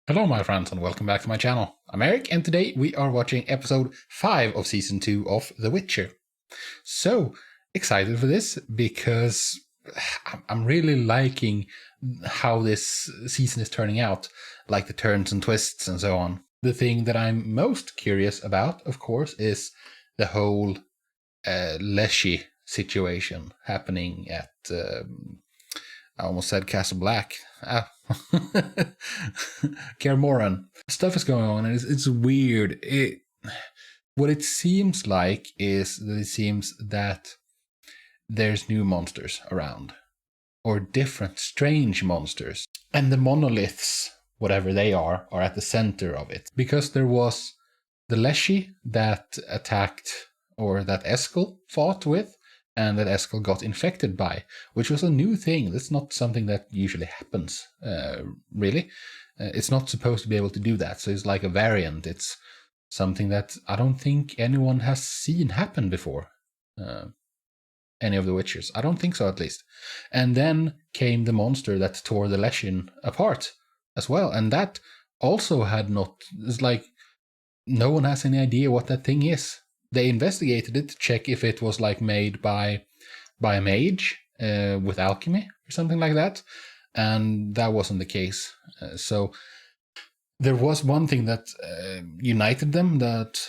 Hello my friends and welcome back to my channel. I'm Eric and today we are watching episode 5 of season 2 of The Witcher. So excited for this because I'm really liking how this season is turning out, like the turns and twists and so on. The thing that I'm most curious about, of course, is the whole Leshy situation happening at I almost said Castle Black. Kaer Morhen. Stuff is going on and it's weird. What it seems like is that it seems that there's new monsters around. Or different, strange monsters. And the monoliths, whatever they are at the center of it. Because there was the Leshy that attacked, or that Eskel fought with, and that Eskel got infected by, which was a new thing. That's not something that usually happens, really. It's not supposed to be able to do that, so it's like a variant. It's something that I don't think anyone has seen happen before. Any of the Witchers. I don't think so, at least. And then came the monster that tore the Leshin apart as well, and that also had not... It's like no one has any idea what that thing is. They investigated it to check if it was like made by a mage with alchemy or something like that, and that wasn't the case. So there was one thing that united them that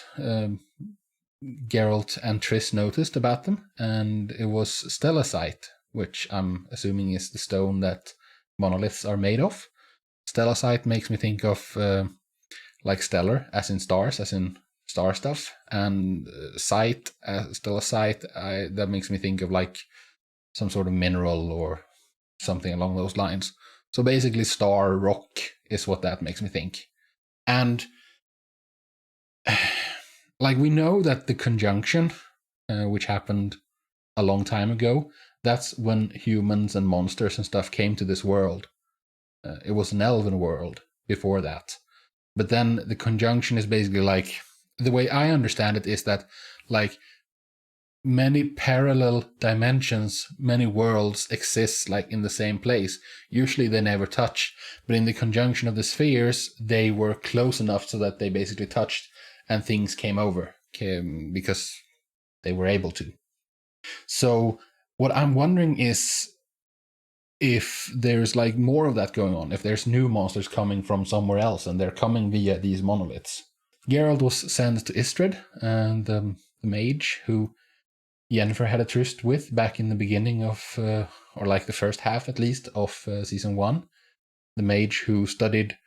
Geralt and Triss noticed about them, and it was stellacite, which I'm assuming is the stone that monoliths are made of. Stellacite makes me think of like stellar, as in stars, as in star stuff, and site, stellacite, that makes me think of like some sort of mineral or something along those lines. So basically star rock is what that makes me think. And like we know that the conjunction, which happened a long time ago, that's when humans and monsters and stuff came to this world. It was an elven world before that. But then the conjunction is basically like, the way I understand it is that like many parallel dimensions, many worlds exist like in the same place. Usually they never touch, but in the conjunction of the spheres, they were close enough so that they basically touched and things came over because they were able to. So what I'm wondering is if there's like more of that going on, if there's new monsters coming from somewhere else and they're coming via these monoliths. Geralt was sent to Istredd, and the mage who Yennefer had a tryst with back in the beginning of, or like the first half at least, of season 1. The mage who studied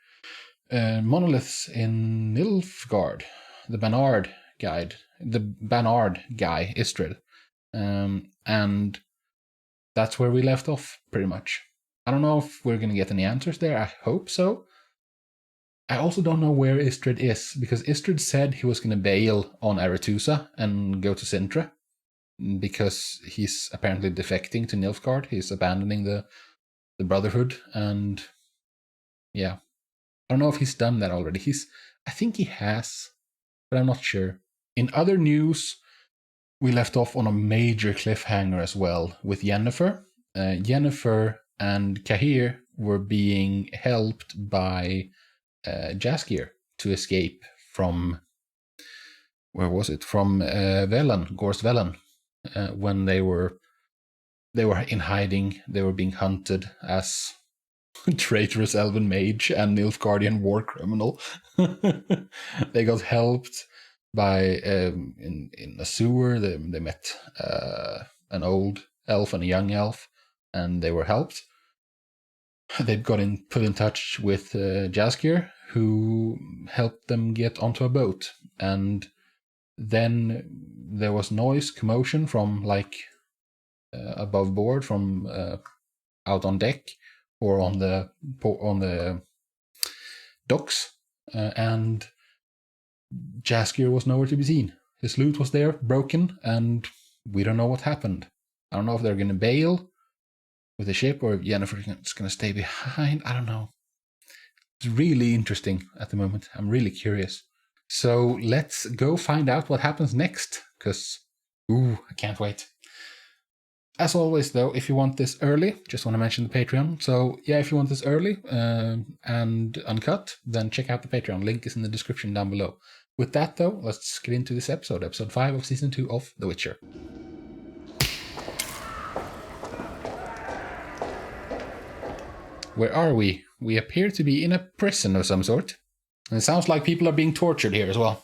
monoliths in Nilfgaard, the Banard guy, Istredd. And that's where we left off, pretty much. I don't know if we're going to get any answers there. I hope so. I also don't know where Istredd is, because Istredd said he was going to bail on Aretusa and go to Cintra, because he's apparently defecting to Nilfgaard. He's abandoning the Brotherhood, and yeah. I don't know if he's done that already. I think he has, but I'm not sure. In other news, we left off on a major cliffhanger as well with Yennefer. Yennefer and Kaer were being helped by Jaskier to escape from, where was it? From Velen, Gorst Velen, when they were in hiding. They were being hunted as traitorous elven mage and Nilfgaardian war criminal. They got helped by in a sewer. They met an old elf and a young elf, and they were helped. They got put in touch with Jaskier, who helped them get onto a boat. And then there was noise, commotion from like above board, from out on deck or on the docks, and Jaskier was nowhere to be seen. His loot was there, broken, and we don't know what happened. I don't know if they're going to bail with the ship or if Yennefer is going to stay behind. I don't know. It's really interesting at the moment. I'm really curious. So let's go find out what happens next, because I can't wait. As always, though, if you want this early, just want to mention the Patreon. So, yeah, if you want this early and uncut, then check out the Patreon. Link is in the description down below. With that, though, let's get into this episode, episode 5 of Season 2 of The Witcher. Where are we? We appear to be in a prison of some sort. And it sounds like people are being tortured here as well.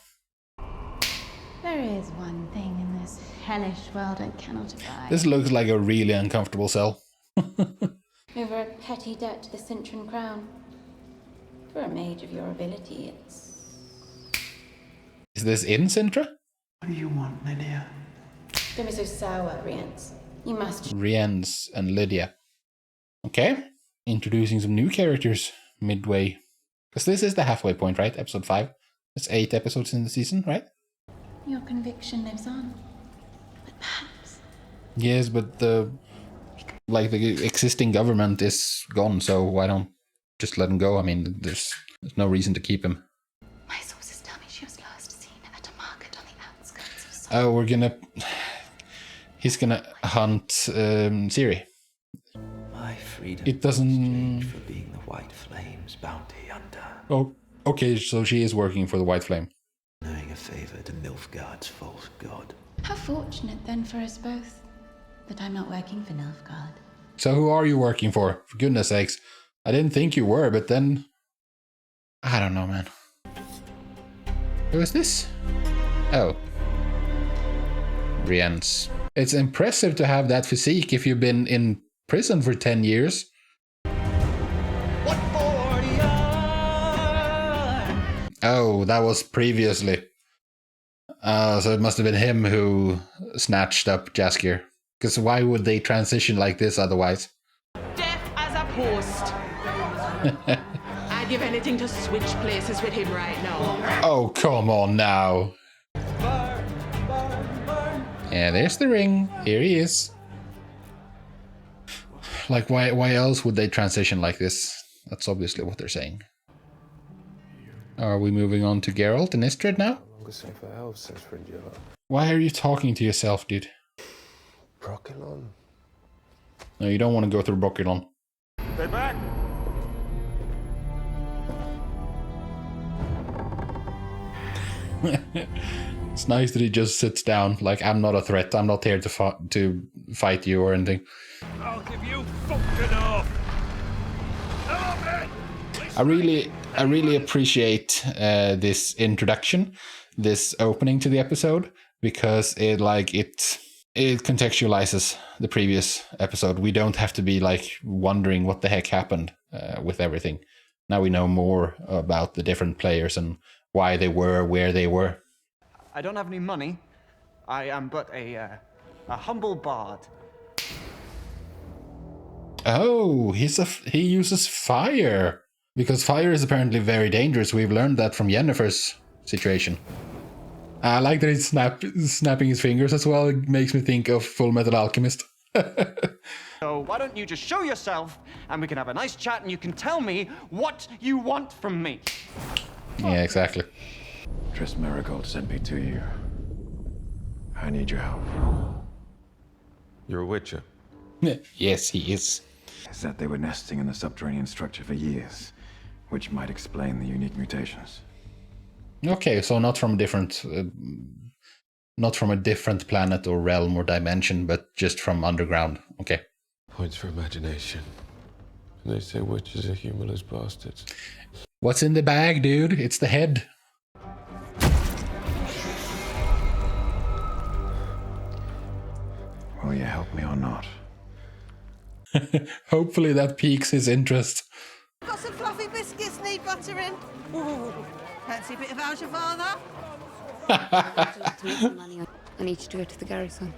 There is one thing in this hellish world I cannot abide. This looks like a really uncomfortable cell. Over a petty debt to the Cintran crown. For a mage of your ability, it's... Is this in Cintra? What do you want, Lydia? Don't be so sour, Rience. You must... Rience and Lydia. Okay. Introducing some new characters midway. Because this is the halfway point, right? Episode 5. It's 8 episodes in the season, right? Your conviction lives on. But perhaps... Yes, but the existing government is gone, so why don't just let him go? I mean, there's no reason to keep him. My sources tell me she was last seen at a market on the outskirts of Sol. Oh, he's gonna hunt Ciri. My freedom It doesn't... in exchange for being the White Flame's bounty hunter. Oh, okay, so she is working for the White Flame. Doing a favor to Nilfgaard's false god. How fortunate then for us both that I'm not working for Nilfgaard. So who are you working for? For goodness sakes. I didn't think you were, but then... I don't know, man. Who is this? Oh. Rience. It's impressive to have that physique if you've been in prison for 10 years. What for you? Oh, that was previously. So it must have been him who snatched up Jaskier. Because why would they transition like this otherwise? Deaf as a post. I'd give anything to switch places with him right now. Oh, come on now. Yeah, there's the ring. Here he is. Like, why else would they transition like this? That's obviously what they're saying. Are we moving on to Geralt and Istredd now? Why are you talking to yourself, dude? Brokilon. No, you don't want to go through Brokilon. They're back! It's nice that he just sits down, like, I'm not a threat, I'm not here to fight you or anything. I'll give you fucking off! I really appreciate this introduction, this opening to the episode, because it contextualizes the previous episode. We don't have to be like wondering what the heck happened with everything. Now we know more about the different players and why they were where they were. I don't have any money. I am but a humble bard. Oh, he uses fire. Because fire is apparently very dangerous. We've learned that from Yennefer's situation. I like that he's snapping his fingers as well. It makes me think of Full Metal Alchemist. So why don't you just show yourself and we can have a nice chat and you can tell me what you want from me. Yeah, exactly. Triss Marigold sent me to you. I need your help. You're a Witcher. Yes, he is. Said they were nesting in the subterranean structure for years, which might explain the unique mutations. Okay, so not from a different planet or realm or dimension, but just from underground. Okay. Points for imagination. And they say witches are humorless bastards. What's in the bag, dude? It's the head. Will you help me or not? Hopefully that piques his interest. Got some fluffy biscuits need buttering. Ooh, fancy a bit of Alger father? I need to do it to the garrison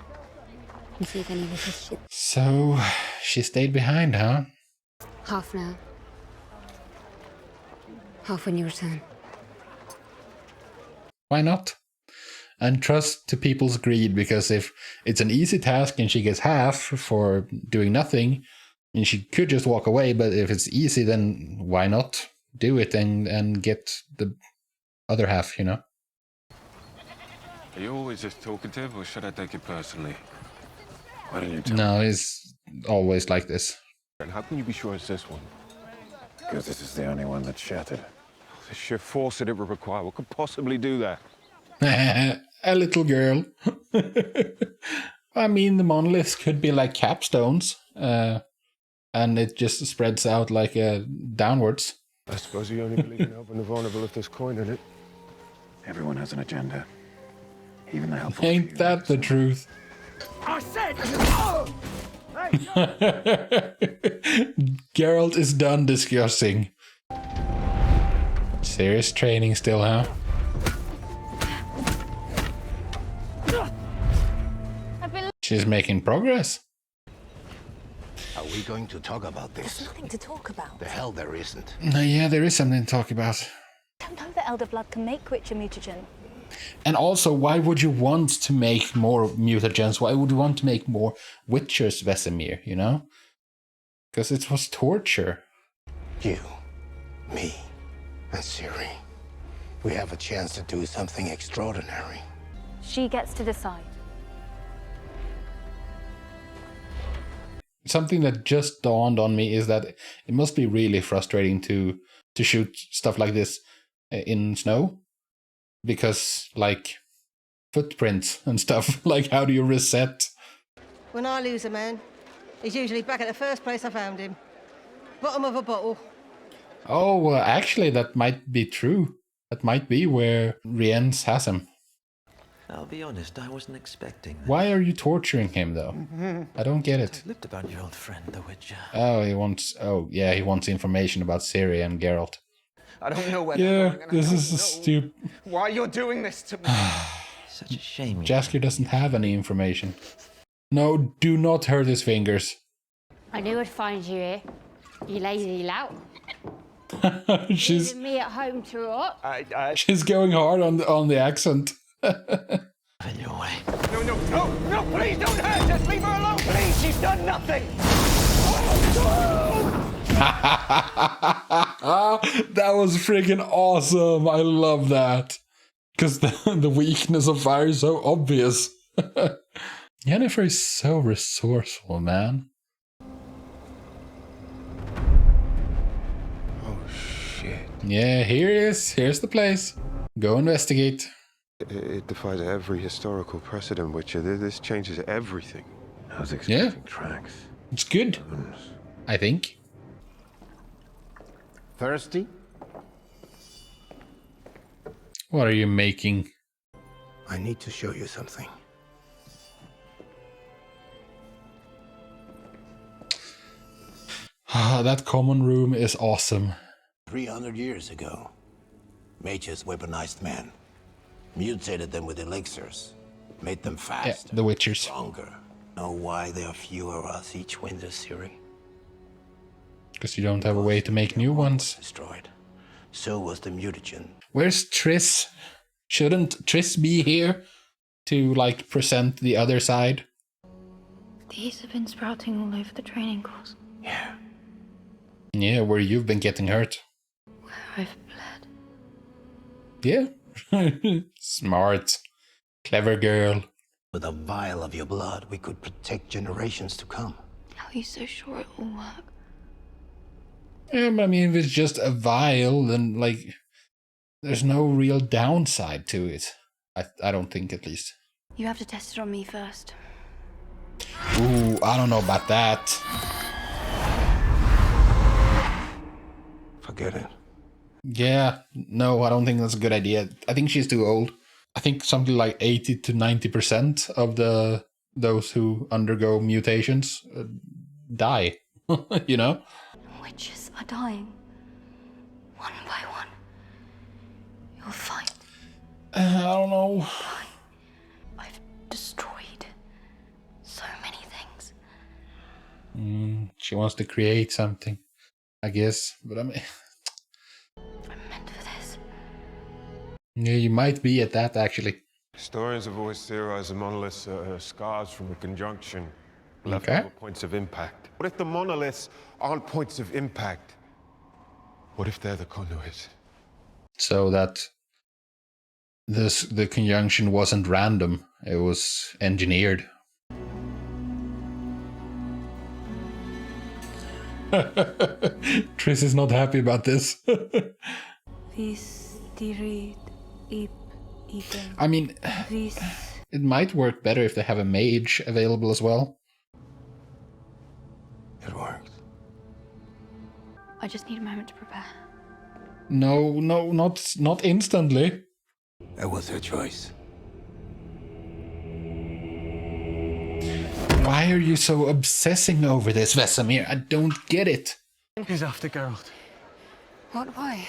and see if any of this shit. So, she stayed behind, huh? Half now. Half when you return. Why not? And trust to people's greed, because if it's an easy task and she gets half for doing nothing, and she could just walk away, but if it's easy, then why not do it and get the other half, you know? Are you always just talkative, or should I take it personally? Why didn't you tell me? No, he's always like this. And how can you be sure it's this one? Because this is the only one that's shattered. The sheer force that it would require. What could possibly do that? A little girl. I mean, the monoliths could be like capstones, and it just spreads out like downwards. I suppose you only believe in helping the vulnerable if there's coin in it. Everyone has an agenda. Even the helpful. Ain't that the truth? I said! Geralt is done discussing. Serious training still, huh? She's making progress. Are we going to talk about this? There's nothing to talk about. The hell there isn't. No, yeah, there is something to talk about. I don't know that Elder Blood can make Witcher mutagen. And also, why would you want to make more mutagens? Why would you want to make more Witchers Vesemir, you know? Because it was torture. You, me, and Ciri. We have a chance to do something extraordinary. She gets to decide. Something that just dawned on me is that it must be really frustrating to shoot stuff like this in snow. Because, like, footprints and stuff, like, how do you reset? When I lose a man, he's usually back at the first place I found him. Bottom of a bottle. Oh, actually, that might be true. That might be where Rience has him. I'll be honest, I wasn't expecting that. Why are you torturing him, though? I don't get it. Looked about your old friend, the Witcher. Oh, he wants information about Ciri and Geralt. I don't know where Yeah, this is stupid. why you're doing this to me. Such a shame. Jaskier doesn't have any information. No, do not hurt his fingers. I knew I'd find you here. You lazy lout. she's Leaving me at home to rot. she's going hard on the accent. In your way. No, please don't hurt. Just leave her alone, please. She's done nothing. That was freaking awesome. I love that. Because the weakness of fire is so obvious. Yennefer is so resourceful, man. Oh, shit. Yeah, here it is. Here's the place. Go investigate. It defies every historical precedent, Witcher. This changes everything. I was expecting tracks. It's good. I think. Thirsty? What are you making? I need to show you something. That common room is awesome. 300 years ago, mages weaponized men, mutated them with elixirs, made them faster, the Witchers. stronger. Know why there are fewer of us each winter, Ciri? Because you don't have a way to make new ones. Destroyed. So was the mutagen. Where's Triss? Shouldn't Triss be here to, like, present the other side? These have been sprouting all over the training course. Yeah. Yeah, where you've been getting hurt. Where I've bled. Yeah. Smart. Clever girl. With a vial of your blood, we could protect generations to come. How are you so sure it will work? I mean, if it's just a vial, then, like, there's no real downside to it. I don't think, at least. You have to test it on me first. Ooh, I don't know about that. Forget it. Yeah, no, I don't think that's a good idea. I think she's too old. I think something like 80 to 90% of those who undergo mutations die. You know? Witches are dying. One by one. You'll fight. I don't know. I've destroyed so many things. She wants to create something, I guess. But I mean... I'm meant for this. Yeah, you might be at that, actually. Historians have always theorized the monoliths are scars from a conjunction left Okay. over points of impact. What if the monoliths aren't points of impact? What if they're the conduit? So that the conjunction wasn't random. It was engineered. Triss is not happy about this. I mean, it might work better if they have a mage available as well. It worked. I just need a moment to prepare. No, not instantly. That was her choice. Why are you so obsessing over this, Vesemir? I don't get it. He's after Geralt. What? Why?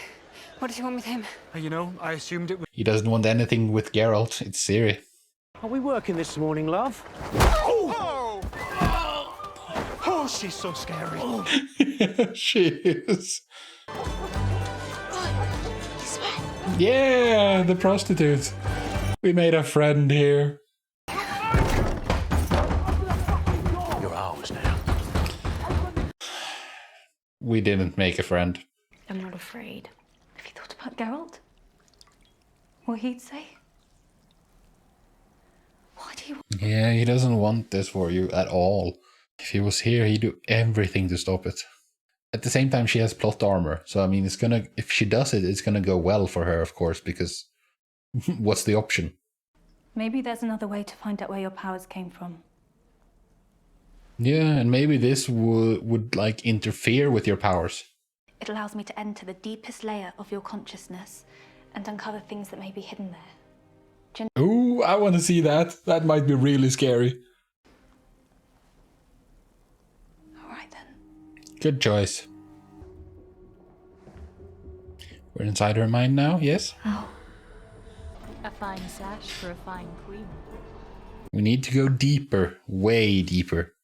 What does he want with him? You know, I assumed it was... He doesn't want anything with Geralt. It's Ciri. Are we working this morning, love? Oh! Oh, she's so scary. She is. Yeah, the prostitute. We made a friend here. You're ours now. We didn't make a friend. I'm not afraid. Have you thought about Geralt? What he'd say? Why do you... Yeah, he doesn't want this for you at all. If he was here, he'd do everything to stop it. At the same time, she has plot armor. So, I mean, it's gonna... If she does it, it's gonna go well for her, of course, because... what's the option? Maybe there's another way to find out where your powers came from. Yeah, and maybe this would like, interfere with your powers. It allows me to enter the deepest layer of your consciousness and uncover things that may be hidden there. Ooh, I want to see that. That might be really scary. Alright then. Good choice. We're inside her mind now, yes? Oh. A fine sash for a fine queen. We need to go deeper, way deeper.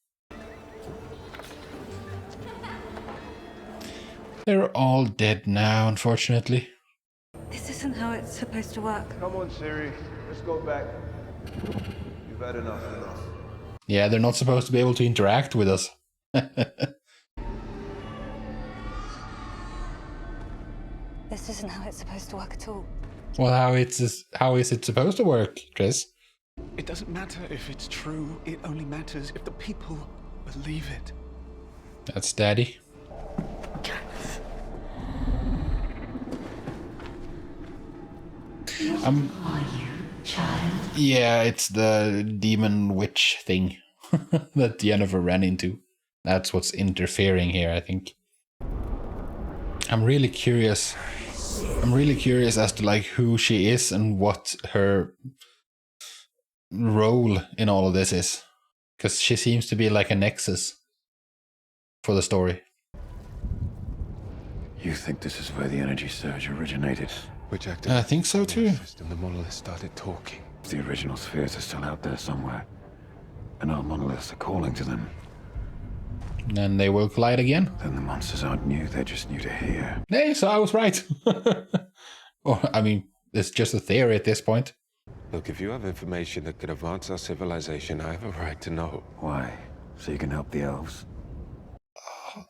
They're all dead now, unfortunately. This isn't how it's supposed to work. Come on, Ciri. Let's go back. You've had enough. Yeah, they're not supposed to be able to interact with us. This isn't how it's supposed to work at all. Well, how is it supposed to work, Triss? It doesn't matter if it's true. It only matters if the people believe it. That's Daddy. Yeah, it's the demon witch thing that Yennefer ran into. That's what's interfering here, I think. I'm really curious as to like who she is and what her role in all of this is. Because she seems to be like a nexus for the story. You think this is where the energy surge originated? Which I think so too. And the monolith started talking. The original spheres are still out there somewhere. And our monoliths are calling to them. And they will collide again. Then the monsters aren't new, they're just new to here. Hey, so I was right. Or, I mean, it's just a theory at this point. Look, if you have information that could advance our civilization, I have a right to know. Why? So you can help the elves?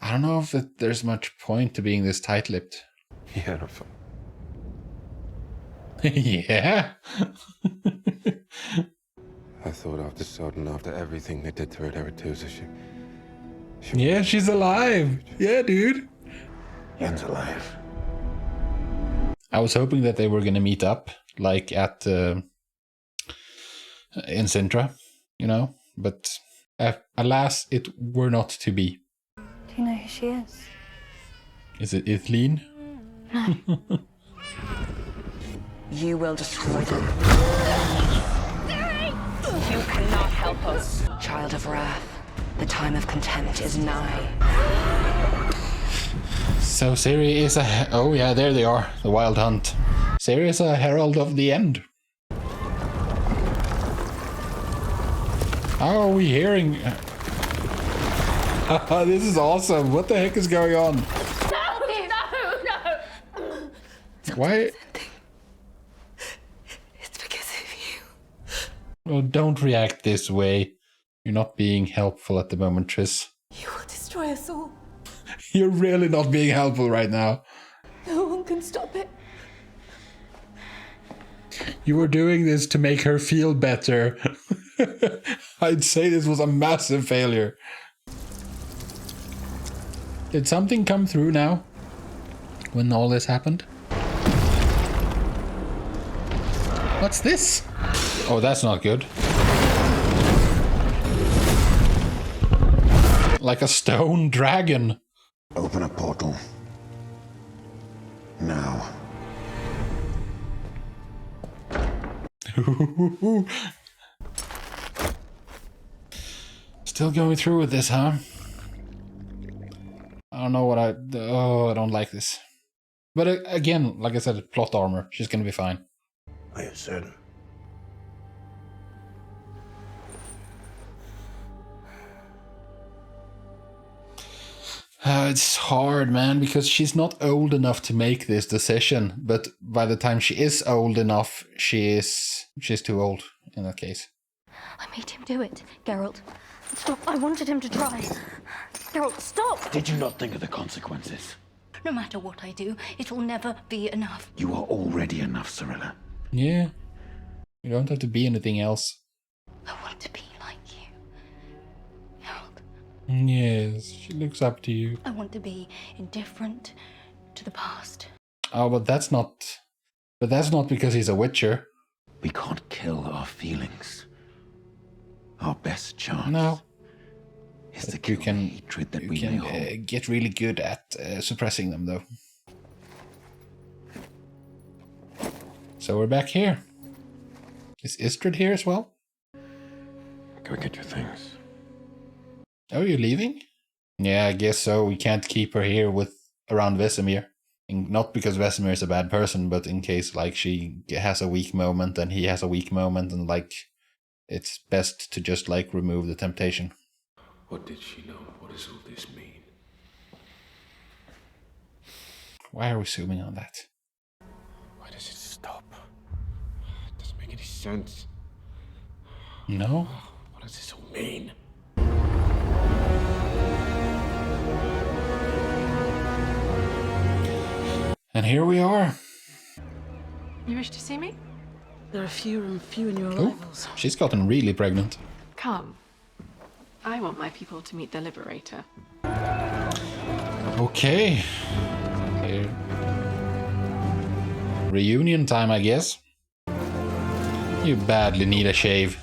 I don't know if there's much point to being this tight-lipped. Yennefer. Yeah. I thought after Sodden, after everything they did to her at Erethusa, yeah, she's alive. Yeah, dude. Yen's alive. I was hoping that they were going to meet up, like at in Cintra, you know, but alas, it were not to be. Do you know who she is? Is it Ithleen? No. You will destroy them. You cannot help us. Child of wrath, the time of contempt is nigh. So Ciri is a... Oh yeah, there they are. The Wild Hunt. Ciri is a herald of the end. How are we hearing... This is awesome. What the heck is going on? No! Why... It's because of you. Well, don't react this way. You're not being helpful at the moment, Triss. You will destroy us all. You're really not being helpful right now. No one can stop it. You were doing this to make her feel better. I'd say this was a massive failure. Did something come through now? When all this happened? What's this? Oh, that's not good. Like a stone dragon. Open a portal. Now. Still going through with this, huh? I don't know what I don't like this. But again, like I said, plot armor. She's gonna be fine. Are you certain? It's hard, man, because she's not old enough to make this decision. But by the time she is old enough, she's too old in that case. I made him do it, Geralt. Stop. I wanted him to try. Geralt, stop! Did you not think of the consequences? No matter what I do, it will never be enough. You are already enough, Cirilla. Yeah. You don't have to be anything else. I want to be like you. Geralt. Yes, she looks up to you. I want to be indifferent to the past. Oh, but that's not because he's a Witcher. We can't kill our feelings. Our best chance. No. Is to kill the hatred that we may hold. Get really good at suppressing them, though. So we're back here. Is Istredd here as well? Go get your things. Oh, you're leaving? Yeah, I guess so. We can't keep her here around Vesemir. Not because Vesemir is a bad person, but in case like she has a weak moment and he has a weak moment, and like it's best to just like remove the temptation. What did she know? What does all this mean? Why are we zooming on that? Why does it stop? It doesn't make any sense. No? What does this all mean? And here we are. You wish to see me? There are fewer and fewer new Oh, arrivals. she's gotten really pregnant. Come. I want my people to meet the Liberator. Okay. Here. Reunion time, I guess. You badly need a shave.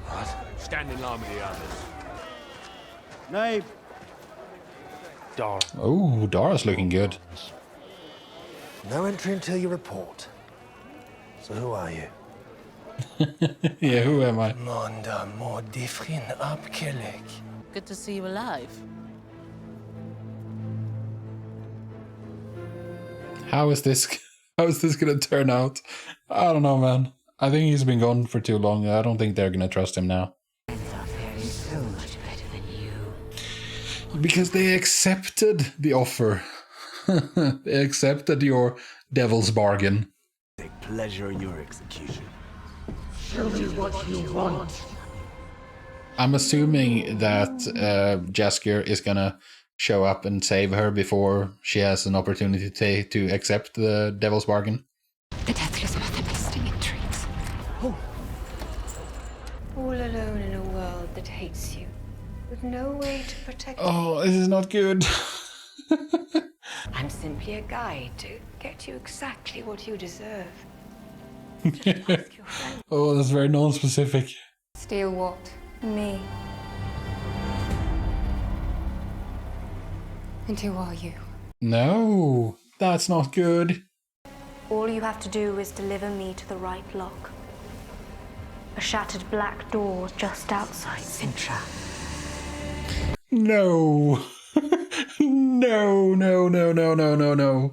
What? Stand in line with the others. Nay. Dara. Oh, Dara's looking good. No entry until you report. So who are you? Yeah, who am I? Monda Mordifrin Abkelek. Good to see you alive. How is this gonna turn out? I don't know, man. I think he's been gone for too long. I don't think they're gonna trust him now. So much better than you. Because they accepted the offer. They accepted your devil's bargain. Take pleasure in your execution. Show me what you want. I'm assuming that Jaskier is gonna show up and save her before she has an opportunity to accept the devil's bargain. The deathless mother nesting in trees. All alone in a world that hates you, with no way to protect you. Oh, this is not good. I'm simply a guide to get you exactly what you deserve. Oh, that's very non-specific. Steal what? Me. And who are you? No, that's not good. All you have to do is deliver me to the right lock. A shattered black door just outside Cintra. No. No, no, no, no, no, no, no.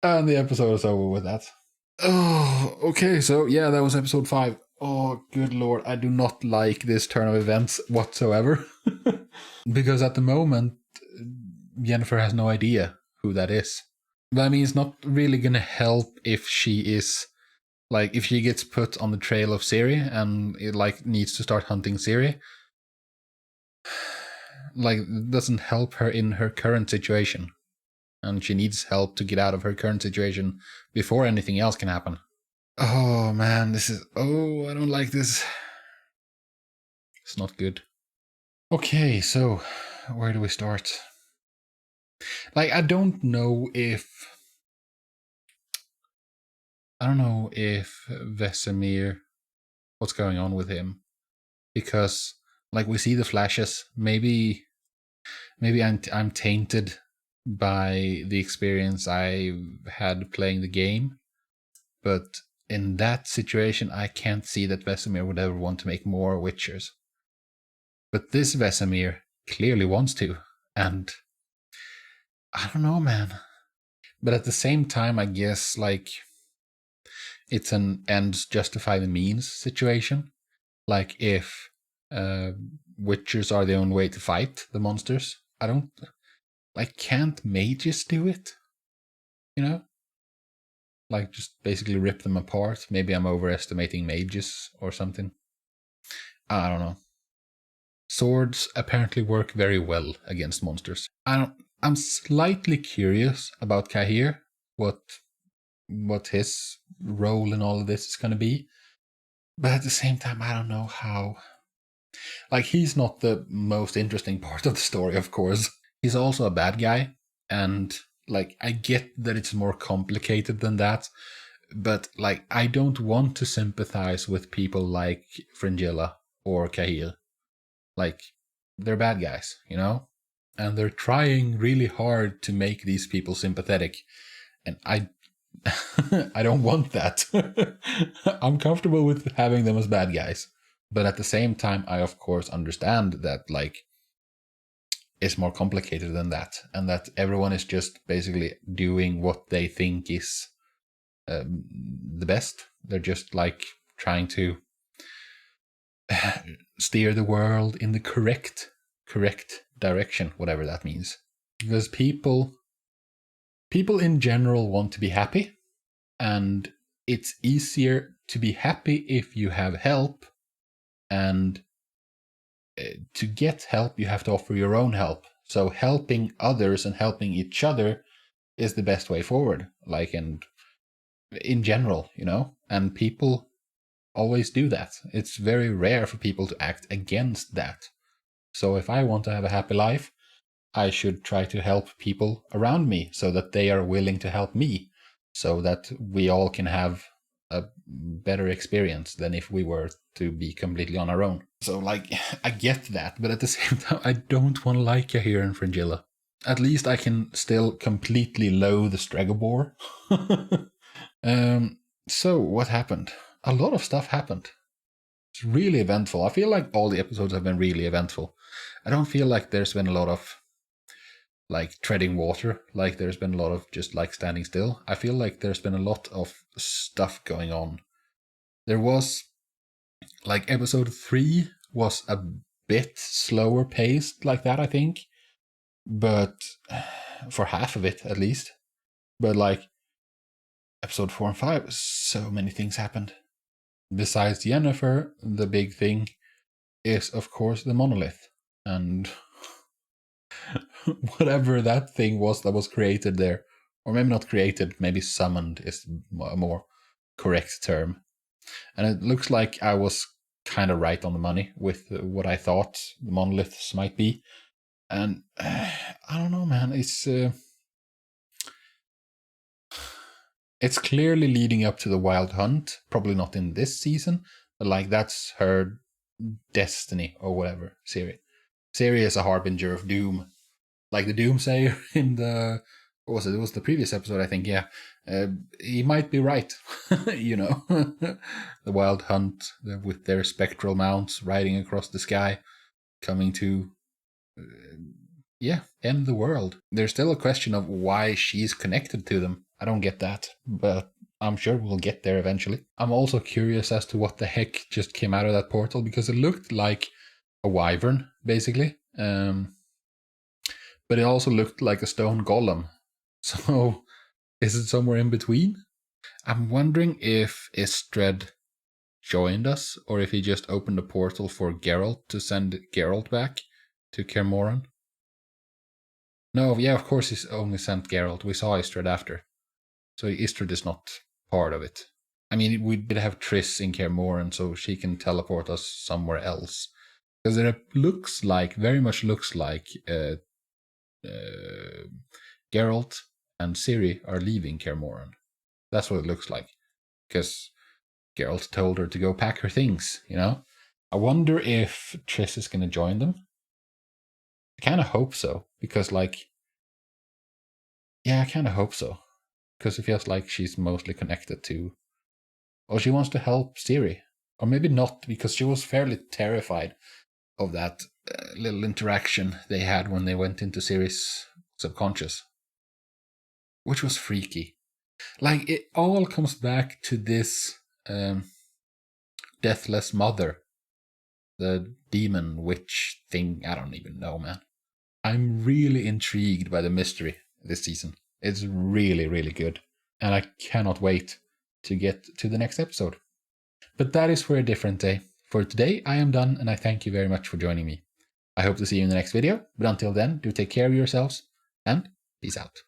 And the episode is over with that. Oh, okay, so yeah, that was episode 5. Oh, good lord, I do not like this turn of events whatsoever. Because at the moment, Yennefer has no idea who that is. But I mean, it's not really gonna help if she is, like, if she gets put on the trail of Ciri and it, like, needs to start hunting Ciri. Like, it doesn't help her in her current situation. And she needs help to get out of her current situation before anything else can happen. Oh man, this is... Oh, I don't like this. It's not good. Okay, so where do we start? Like, I don't know if Vesemir, what's going on with him, because like we see the flashes. Maybe I'm tainted by the experience I had playing the game, but in that situation, I can't see that Vesemir would ever want to make more Witchers. But this Vesemir clearly wants to, and I don't know, man. But at the same time, I guess, like, it's an ends justify the means situation. Like, if Witchers are the only way to fight the monsters, can't mages do it? You know? Like, just basically rip them apart. Maybe I'm overestimating mages or something. I don't know. Swords apparently work very well against monsters. I'm slightly curious about Kaer, what his role in all of this is going to be. But at the same time, I don't know how. Like, he's not the most interesting part of the story, of course. He's also a bad guy, and like, I get that it's more complicated than that, but like, I don't want to sympathize with people like Fringilla or Kaer. Like, they're bad guys, you know? And they're trying really hard to make these people sympathetic. And I don't want that. I'm comfortable with having them as bad guys. But at the same time, I of course understand that, like, it's more complicated than that. And that everyone is just basically doing what they think is the best. They're just, like, trying to steer the world in the correct direction, whatever that means. Because people in general want to be happy, and it's easier to be happy if you have help, and to get help you have to offer your own help. So helping others and helping each other is the best way forward, like, and in general, you know, and people always do that. It's very rare for people to act against that. So if I want to have a happy life, I should try to help people around me so that they are willing to help me, so that we all can have a better experience than if we were to be completely on our own. So, like, I get that, but at the same time, I don't want to like Kaer and Fringilla. At least I can still completely loathe the Stregobor. So, what happened? A lot of stuff happened. It's really eventful. I feel like all the episodes have been really eventful. I don't feel like there's been a lot of, like, treading water, like there's been a lot of just, like, standing still. I feel like there's been a lot of stuff going on. There was, like, episode 3 was a bit slower paced like that, I think. But, for half of it, at least. But, like, episode 4 and 5, so many things happened. Besides Yennefer, the big thing is, of course, the monolith. And whatever that thing was that was created there, or maybe not created, maybe summoned is a more correct term. And it looks like I was kind of right on the money with what I thought the monoliths might be. And I don't know, man, it's clearly leading up to the Wild Hunt. Probably not in this season, but, like, that's her destiny or whatever, Ciri. Ciri is a harbinger of doom. Like the Doomsayer in the... What was it? It was the previous episode, I think, yeah. He might be right, you know. The Wild Hunt, with their spectral mounts riding across the sky, coming to... end the world. There's still a question of why she's connected to them. I don't get that, but I'm sure we'll get there eventually. I'm also curious as to what the heck just came out of that portal, because it looked like a wyvern, basically. But it also looked like a stone golem. So, is it somewhere in between? I'm wondering if Istredd joined us, or if he just opened a portal for Geralt to send Geralt back to Kaer Morhen. No, yeah, of course he's only sent Geralt. We saw Istredd after. So Istredd is not part of it. I mean, we did have Triss in Kaer Morhen, so she can teleport us somewhere else. Because it looks like, very much looks like, Geralt and Ciri are leaving Kaer Morhen. That's what it looks like. Because Geralt told her to go pack her things, you know? I wonder if Triss is going to join them. I kind of hope so. Because, like... Yeah, I kind of hope so. Because it feels like she's mostly connected to... Well, she wants to help Ciri. Or maybe not, because she was fairly terrified of that little interaction they had when they went into Ciri's subconscious. Which was freaky. Like, it all comes back to this deathless mother. The demon witch thing. I don't even know, man. I'm really intrigued by the mystery this season. It's really, really good. And I cannot wait to get to the next episode. But that is for a different day. For today, I am done, and I thank you very much for joining me. I hope to see you in the next video, but until then, do take care of yourselves, and peace out.